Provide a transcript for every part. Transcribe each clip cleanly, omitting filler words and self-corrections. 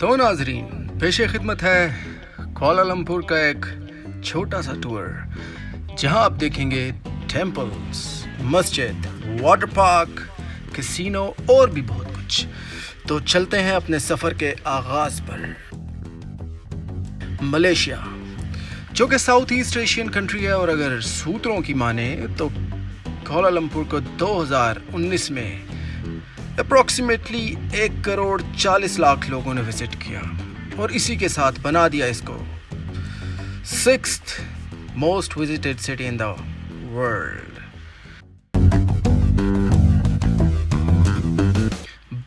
तो नाजरीन, पेशे खिदमत है कुआलालंपुर का एक छोटा सा टूर, जहां आप देखेंगे टेम्पल्स, मस्जिद, वाटर पार्क, कैसीनो और भी बहुत कुछ। तो चलते हैं अपने सफ़र के आगाज पर। मलेशिया, जो कि साउथ ईस्ट एशियन कंट्री है, और अगर सूत्रों की माने तो कुआलालंपुर को 2019 में अप्रॉक्सीमेटली 1,40,00,000 लोगों ने विजिट किया, और इसी के साथ बना दिया इसको 6th most visited city in the world.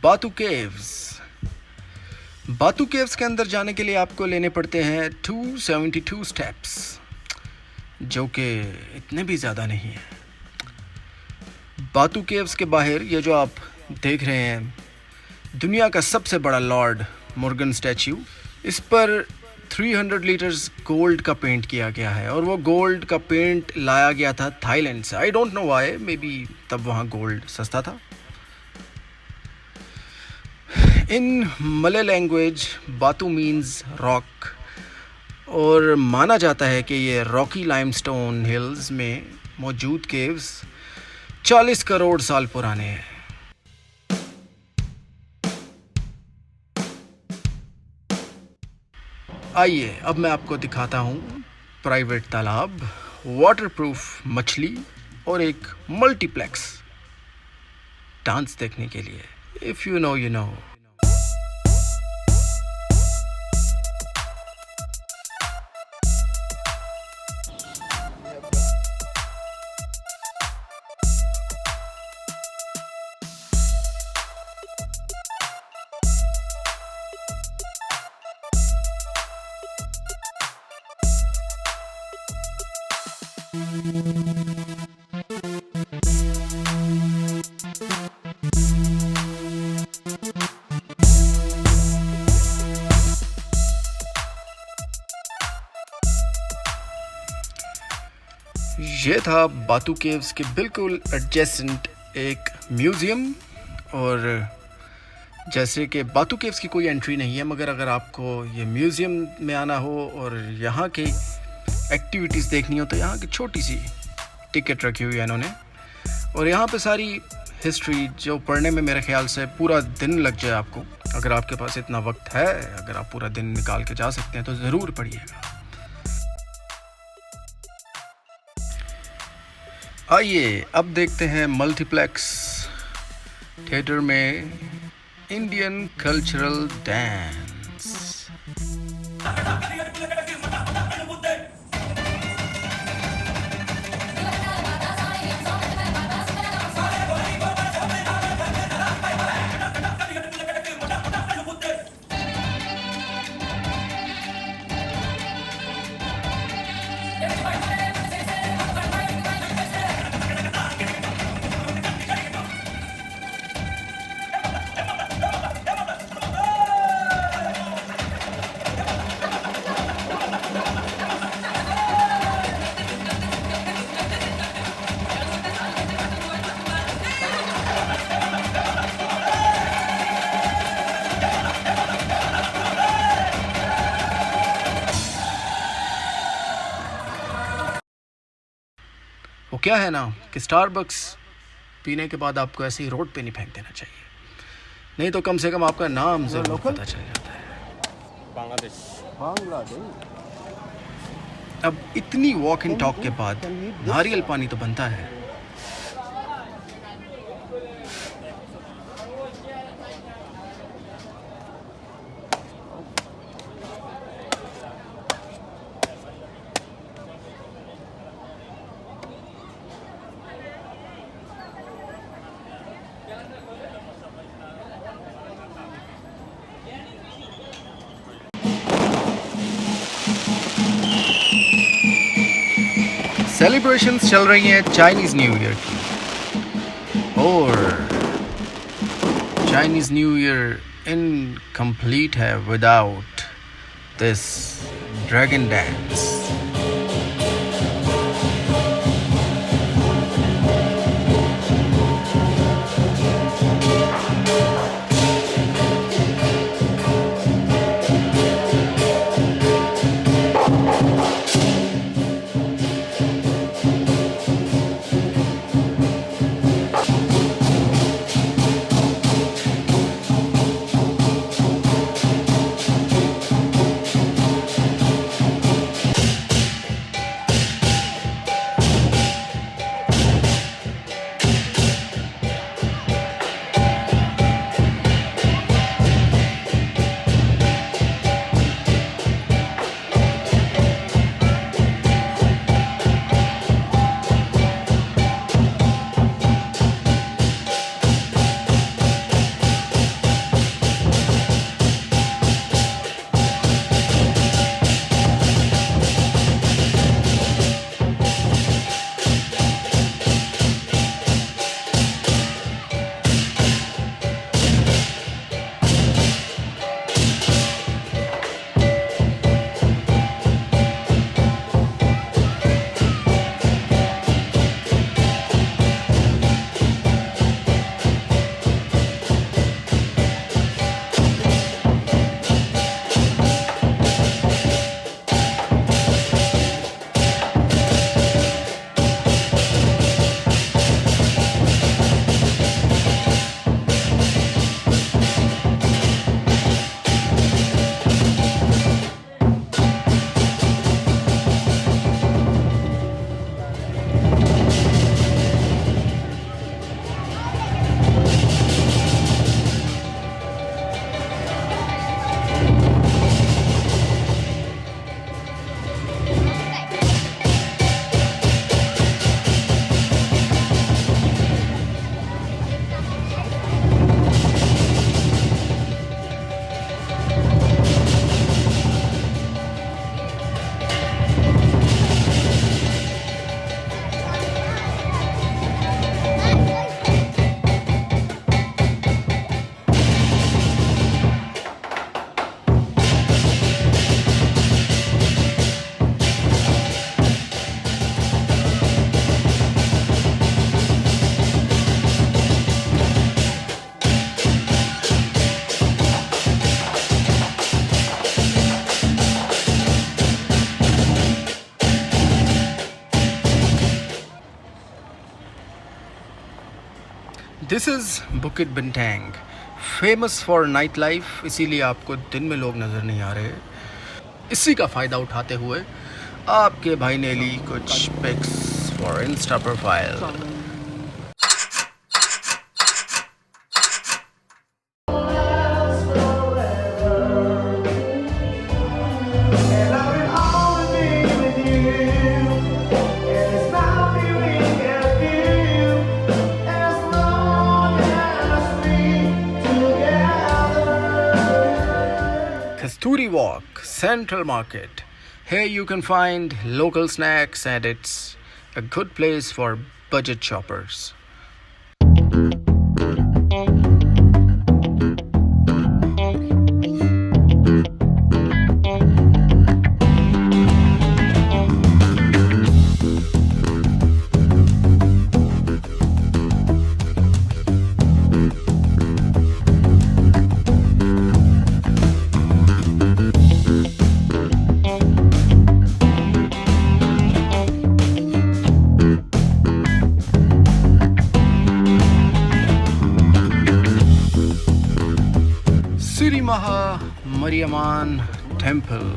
Batu caves. Batu caves के अंदर जाने के लिए आपको लेने पड़ते हैं 272 स्टेप्स, जो कि इतने भी ज़्यादा नहीं है। बातू केव्स के बाहर ये जो आप देख रहे हैं, दुनिया का सबसे बड़ा लॉर्ड मुर्गन स्टैच्यू, इस पर 300 लीटर्स गोल्ड का पेंट किया गया है, और वो गोल्ड का पेंट लाया गया था थाईलैंड से। I don't know why, may be तब वहाँ गोल्ड सस्ता था। इन मलय लैंग्वेज बातू मीन्स रॉक, और माना जाता है कि ये रॉकी लाइमस्टोन हिल्स में मौजूद केव्स 40 करोड़ साल पुराने हैं। आइए अब मैं आपको दिखाता हूँ प्राइवेट तालाब, वाटरप्रूफ मछली और एक मल्टीप्लेक्स डांस देखने के लिए। If you know you know. ये था बातू केव्स के बिल्कुल एडजेसेंट एक म्यूज़ियम। और जैसे कि बातू केव्स की कोई एंट्री नहीं है, मगर अगर आपको ये म्यूज़ियम में आना हो और यहाँ के एक्टिविटीज़ देखनी हो तो यहाँ की छोटी सी टिकट रखी हुई है इन्होंने, और यहाँ पे सारी हिस्ट्री जो पढ़ने में मेरे ख्याल से पूरा दिन लग जाए आपको। अगर आपके पास इतना वक्त है, अगर आप पूरा दिन निकाल के जा सकते हैं तो ज़रूर पढ़िएगा। आइए अब देखते हैं मल्टीप्लेक्स थिएटर में इंडियन कल्चरल डांस। वो क्या है ना कि स्टारबक्स पीने के बाद आपको ऐसे ही रोड पे नहीं फेंक देना चाहिए, नहीं तो कम से कम आपका नाम ज़रूर पता चल जाता है। बांग्लादेश। अब इतनी वॉक एंड टॉक के बाद नारियल पानी तो बनता है। सेलिब्रेशंस चल रही हैं चाइनीज़ न्यू ईयर की, और चाइनीज़ न्यू ईयर इनकम्प्लीट है without this dragon dance. This is Bukit Bintang, famous for night life, इसीलिए आपको दिन में लोग नज़र नहीं आ रहे। इसी का फ़ायदा उठाते हुए आपके भाई ने ली कुछ pics for Insta profile. Kasturi Walk, Central Market. Here you can find local snacks and it's a good place for budget shoppers. Sri Maha Mariamman Temple.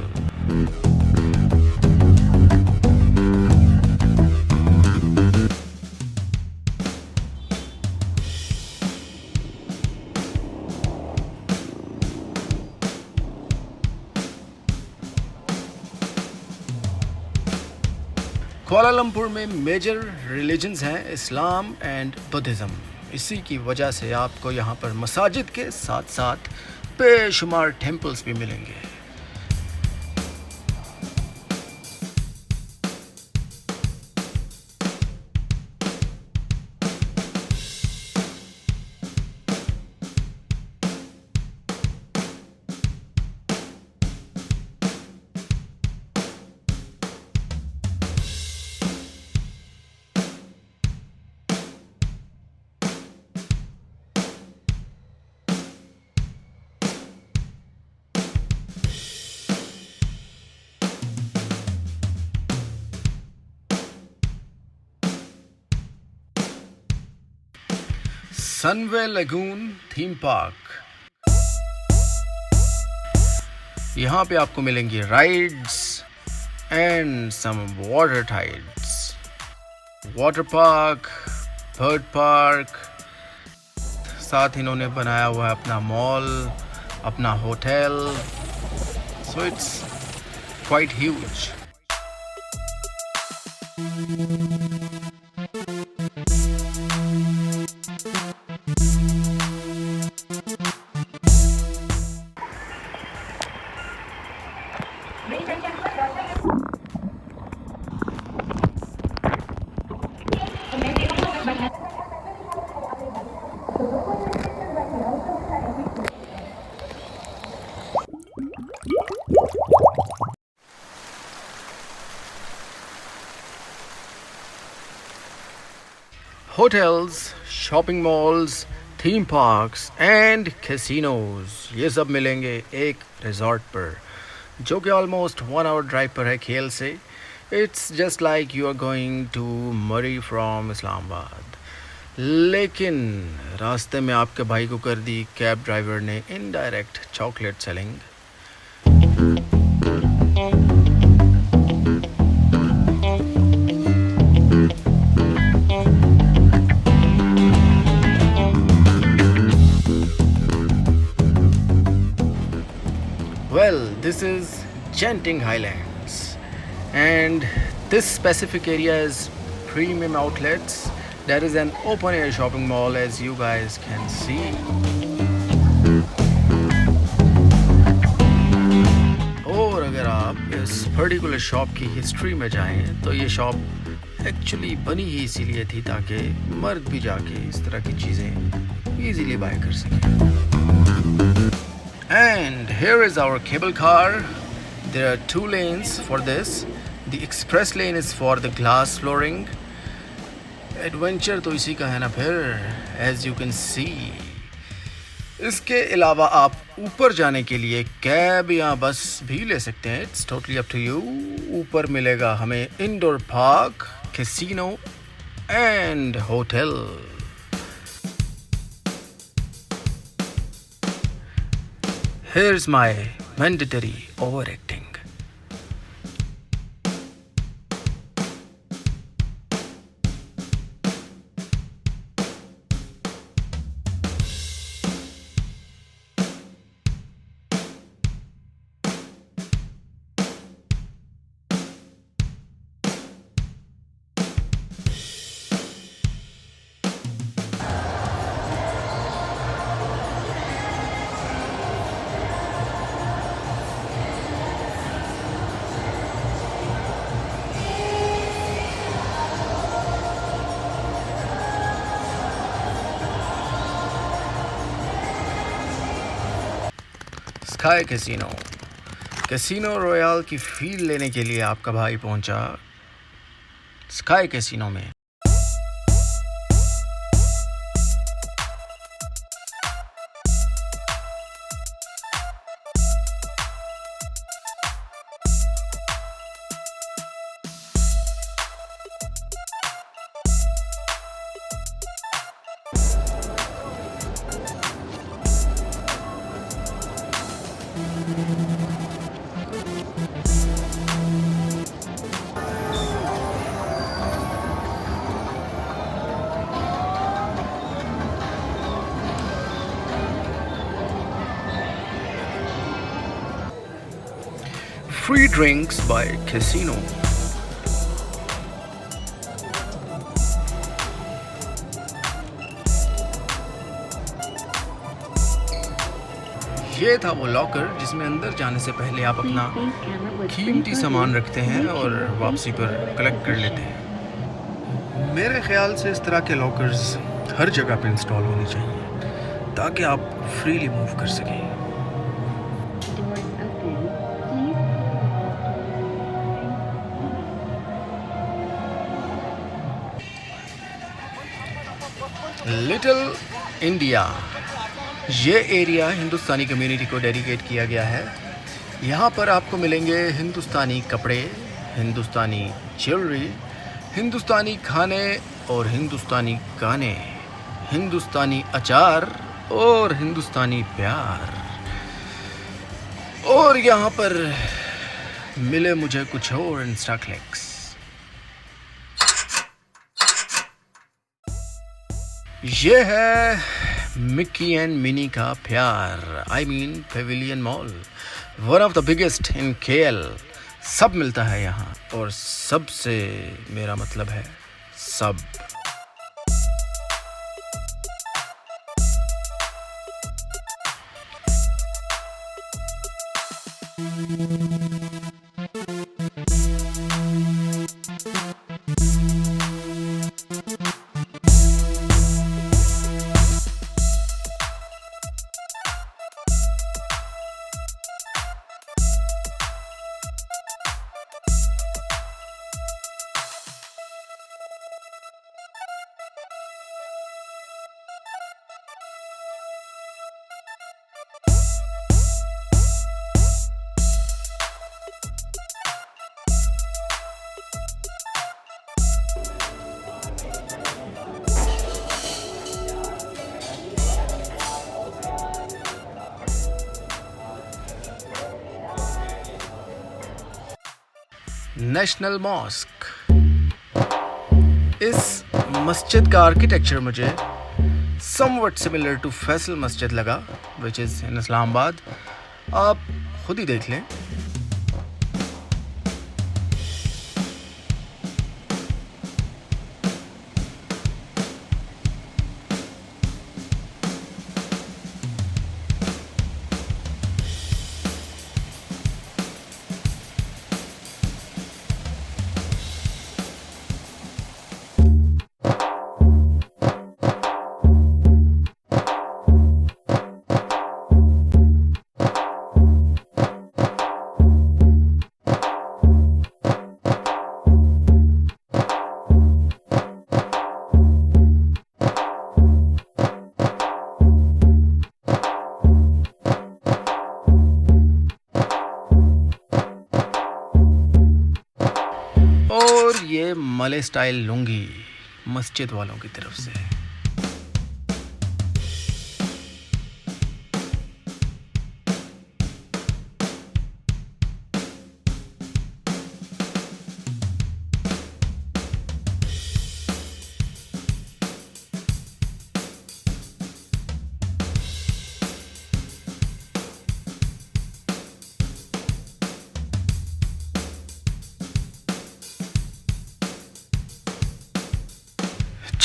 Kuala Lumpur में मेजर रिलीजन्स हैं इस्लाम एंड बुद्धिज़्म। इसी की वजह से आपको यहाँ पर मसाजिद के साथ साथ बेशुमार टेम्पल्स भी मिलेंगे। सनवे लगून थीम पार्क, यहाँ पे आपको मिलेंगी rides and some water tides, water park, bird park, साथ इन्होंने बनाया हुआ है अपना मॉल, अपना hotel, so it's quite huge. Hotels, shopping malls, theme parks and casinos, ये सब मिलेंगे एक रिजॉर्ट पर जो कि ऑलमोस्ट 1 आवर ड्राइव पर है खेल से। It's just like you are going to Murree from Islamabad. लेकिन रास्ते में आपके भाई को कर दी कैब ड्राइवर ने indirect chocolate selling. Well, this is Genting Highlands and this specific area is premium outlets. There is an open air shopping mall as you guys can see. और अगर आप इस पर्टिकुलर शॉप की history में जाएं तो ये शॉप एक्चुअली बनी ही इसीलिए थी ताकि मर्द भी जाके इस तरह की चीज़ें इजीली बाय कर सकें। And here is our cable car. There are 2 lanes for this. The express lane is for the glass flooring. Adventure तो इसी का है ना फिर, as you can see. इसके अलावा आप ऊपर जाने के लिए कैब या बस भी ले सकते हैं। It's totally up to you. ऊपर मिलेगा हमें indoor park, casino and hotel. Here's my mandatory overacting. Sky casino, casino royal की फील लेने के लिए आपका भाई पहुंचा स्काई कैसीनो में। Free drinks by Casino. ये था वो लॉकर जिसमें अंदर जाने से पहले आप अपना कीमती सामान रखते हैं और वापसी पर कलेक्ट कर लेते हैं। मेरे ख्याल से इस तरह के लॉकर्स हर जगह पे इंस्टॉल होने चाहिए ताकि आप फ्रीली मूव कर सकें। लिटिल इंडिया, ये एरिया हिंदुस्तानी कम्युनिटी को डेडिकेट किया गया है। यहाँ पर आपको मिलेंगे हिंदुस्तानी कपड़े, हिंदुस्तानी ज्वेलरी, हिंदुस्तानी खाने और हिंदुस्तानी गाने, हिंदुस्तानी अचार और हिंदुस्तानी प्यार। और यहाँ पर मिले मुझे कुछ और इंस्टा क्लिक्स। ये है मिक्की एंड मिनी का प्यार, I mean Pavilion mall, one of the biggest in KL. सब मिलता है यहाँ, और सबसे मेरा मतलब है सब। नेशनल मॉस्क, इस मस्जिद का आर्किटेक्चर मुझे समवट सिमिलर टू फैसल मस्जिद लगा, विच इज़ इन इस्लामाबाद। आप खुद ही देख लें। और ये मले स्टाइल लुंगी मस्जिद वालों की तरफ से।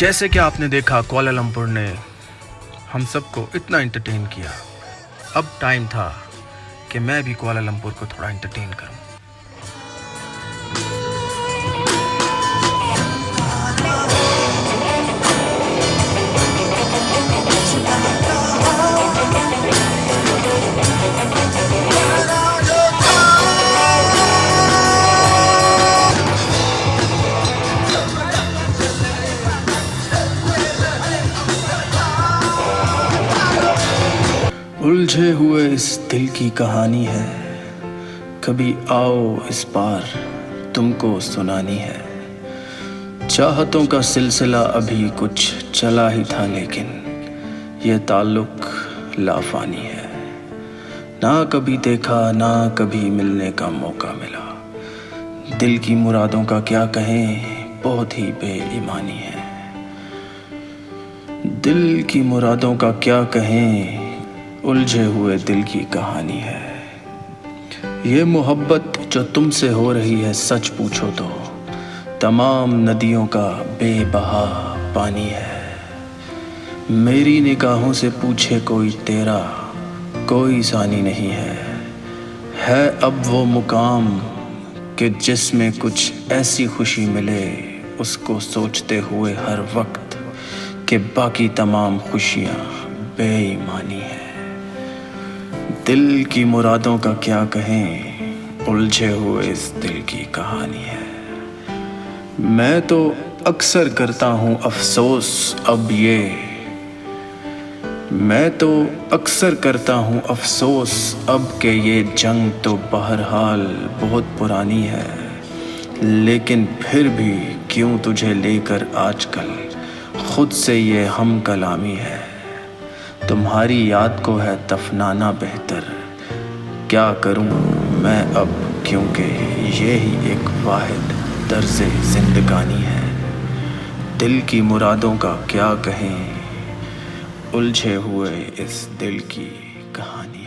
जैसे कि आपने देखा कुआलालंपुर ने हम सबको इतना एंटरटेन किया, अब टाइम था कि मैं भी कुआलालंपुर को थोड़ा एंटरटेन करूं। उलझे हुए इस दिल की कहानी है, कभी आओ इस पार तुमको सुनानी है। चाहतों का सिलसिला अभी कुछ चला ही था, लेकिन ये ताल्लुक लाफानी है। ना कभी देखा ना कभी मिलने का मौका मिला। दिल की मुरादों का क्या कहें, बहुत ही बेईमानी है। दिल की मुरादों का क्या कहें, उलझे हुए दिल की कहानी है। ये मोहब्बत जो तुमसे हो रही है, सच पूछो तो तमाम नदियों का बेबहा पानी है। मेरी निगाहों से पूछे कोई तेरा, कोई सानी नहीं है अब वो मुकाम कि जिसमें कुछ ऐसी खुशी मिले, उसको सोचते हुए हर वक्त कि बाकी तमाम खुशियाँ बेईमानी है। दिल की मुरादों का क्या कहें, उलझे हुए इस दिल की कहानी है। मैं तो अक्सर करता हूँ अफसोस अब ये, मैं तो अक्सर करता हूँ अफसोस अब के ये जंग तो बहरहाल बहुत पुरानी है। लेकिन फिर भी क्यों तुझे लेकर आजकल खुद से ये हम कलामी है। तुम्हारी याद को है दफनाना बेहतर, क्या करूं मैं अब, क्योंकि ये ही एक वाहिद तर्ज़े ज़िंदगानी है। दिल की मुरादों का क्या कहें, उलझे हुए इस दिल की कहानी।